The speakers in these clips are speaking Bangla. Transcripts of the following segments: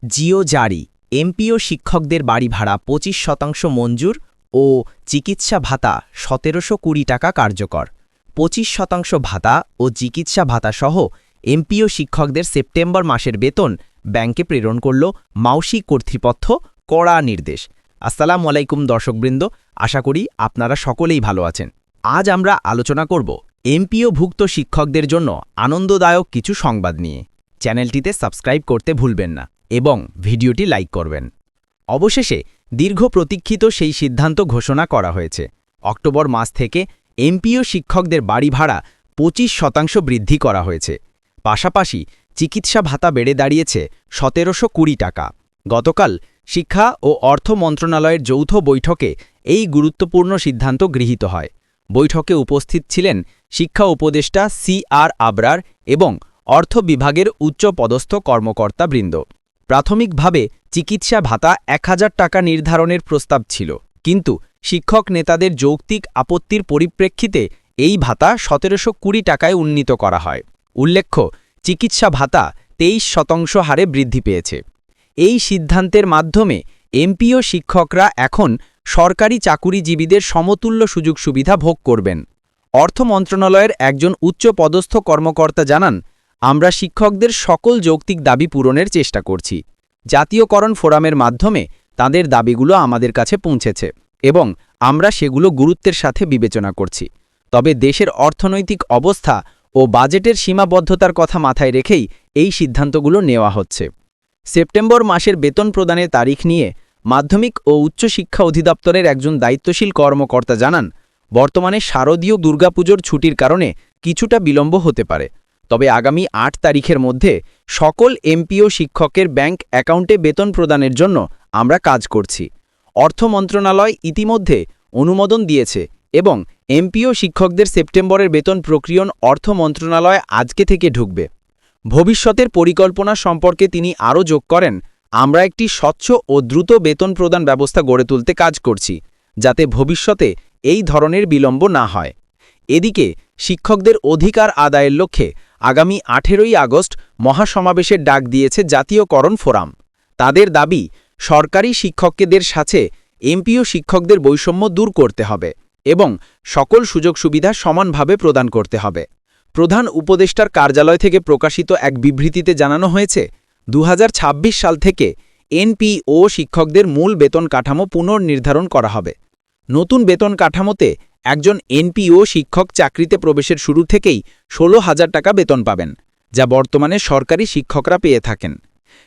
জিও জারি, এমপিও শিক্ষকদের বাড়ি ভাড়া ২৫% মঞ্জুর ও চিকিৎসা ভাতা ১৭২০ টাকা কার্যকর। ২৫% ভাতা ও চিকিৎসা ভাতাসহ এমপিও শিক্ষকদের সেপ্টেম্বর মাসের বেতন ব্যাংকে প্রেরণ করল মাউসি কর্তৃপক্ষ। কড়া নির্দেশ। আসসালামু আলাইকুম দর্শকবৃন্দ, আশা করি আপনারা সকলেই ভালো আছেন। আজ আমরা আলোচনা করব এমপিওভুক্ত শিক্ষকদের জন্য আনন্দদায়ক কিছু সংবাদ নিয়ে। চ্যানেলটিতে সাবস্ক্রাইব করতে ভুলবেন না এবং ভিডিওটি লাইক করবেন। অবশেষে দীর্ঘ প্রতীক্ষিত সেই সিদ্ধান্ত ঘোষণা করা হয়েছে। অক্টোবর মাস থেকে এমপিও শিক্ষকদের বাড়ি ভাড়া ২৫% বৃদ্ধি করা হয়েছে। পাশাপাশি চিকিৎসা ভাতা বেড়ে দাঁড়িয়েছে ১৭২০ টাকা। গতকাল শিক্ষা ও অর্থ মন্ত্রণালয়ের যৌথ বৈঠকে এই গুরুত্বপূর্ণ সিদ্ধান্ত গৃহীত হয়। বৈঠকে উপস্থিত ছিলেন শিক্ষা উপদেষ্টা CR আবরার এবং অর্থ বিভাগের উচ্চপদস্থ কর্মকর্তাবৃন্দ। প্রাথমিকভাবে চিকিৎসা ভাতা ১,০০০ টাকা নির্ধারণের প্রস্তাব ছিল, কিন্তু শিক্ষক নেতাদের যৌক্তিক আপত্তির পরিপ্রেক্ষিতে এই ভাতা ১৭২০ টাকায় উন্নীত করা হয়। উল্লেখ্য, চিকিৎসা ভাতা ২৩% হারে বৃদ্ধি পেয়েছে। এই সিদ্ধান্তের মাধ্যমে এমপিও শিক্ষকরা এখন সরকারি চাকুরিজীবীদের সমতুল্য সুযোগ সুবিধা ভোগ করবেন। অর্থ মন্ত্রণালয়ের একজন উচ্চপদস্থ কর্মকর্তা জানান, আমরা শিক্ষকদের সকল যৌক্তিক দাবি পূরণের চেষ্টা করছি। জাতীয়করণ ফোরামের মাধ্যমে তাদের দাবিগুলো আমাদের কাছে পৌঁছেছে এবং আমরা সেগুলো গুরুত্বের সাথে বিবেচনা করছি। তবে দেশের অর্থনৈতিক অবস্থা ও বাজেটের সীমাবদ্ধতার কথা মাথায় রেখেই এই সিদ্ধান্তগুলো নেওয়া হচ্ছে। সেপ্টেম্বর মাসের বেতন প্রদানের তারিখ নিয়ে মাধ্যমিক ও উচ্চশিক্ষা অধিদপ্তরের একজন দায়িত্বশীল কর্মকর্তা জানান, বর্তমানে শারদীয় দুর্গাপুজোর ছুটির কারণে কিছুটা বিলম্ব হতে পারে, তবে আগামী ৮ তারিখের মধ্যে সকল এমপিও শিক্ষকের ব্যাংক অ্যাকাউন্টে বেতন প্রদানের জন্য আমরা কাজ করছি। অর্থ মন্ত্রণালয় ইতিমধ্যে অনুমোদন দিয়েছে এবং এমপিও শিক্ষকদের সেপ্টেম্বরের বেতন প্রক্রিয়ন অর্থ মন্ত্রণালয় আজকে থেকে ঢুকবে। ভবিষ্যতের পরিকল্পনা সম্পর্কে তিনি আরও যোগ করেন, আমরা একটি স্বচ্ছ ও দ্রুত বেতন প্রদান ব্যবস্থা গড়ে তুলতে কাজ করছি, যাতে ভবিষ্যতে এই ধরনের বিলম্ব না হয়। এদিকে শিক্ষকদের অধিকার আদায়ের লক্ষ্যে আগামী ১৮ই আগস্ট মহাসমাবেশের ডাক দিয়েছে জাতীয়করণ ফোরাম। তাদের দাবি, সরকারি শিক্ষকদের সাথে এমপিও শিক্ষকদের বৈষম্য দূর করতে হবে এবং সকল সুযোগ সুবিধা সমানভাবে প্রদান করতে হবে। প্রধান উপদেষ্টার কার্যালয় থেকে প্রকাশিত এক বিবৃতিতে জানানো হয়েছে, ২০২৬ সাল থেকে এনপিও শিক্ষকদের মূল বেতন কাঠামো পুনর্নির্ধারণ করা হবে। নতুন বেতন কাঠামোতে একজন এনপিও শিক্ষক চাকরিতে প্রবেশের শুরু থেকেই ১৬,০০০ টাকা বেতন পাবেন, যা বর্তমানে সরকারি শিক্ষকরা পেয়ে থাকেন।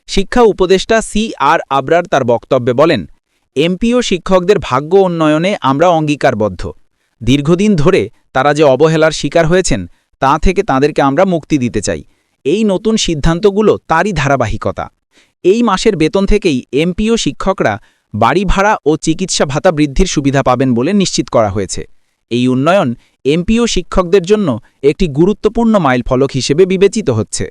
শিক্ষা উপদেষ্টা CR আবরার তার বক্তব্যে বলেন, এমপিও শিক্ষকদের ভাগ্য উন্নয়নে আমরা অঙ্গীকারবদ্ধ। দীর্ঘদিন ধরে তারা যে অবহেলার শিকার হয়েছেন তা থেকে তাদেরকে আমরা মুক্তি দিতে চাই। এই নতুন সিদ্ধান্তগুলো তারই ধারাবাহিকতা। এই মাসের বেতন থেকেই এমপিও শিক্ষকরা বাড়ি ভাড়া ও চিকিৎসা ভাতা বৃদ্ধির সুবিধা পাবেন বলে নিশ্চিত করা হয়েছে। এই উন্নয়ন এমপিও শিক্ষকদের জন্য একটি গুরুত্বপূর্ণ মাইলফলক হিসেবে বিবেচিত হচ্ছে।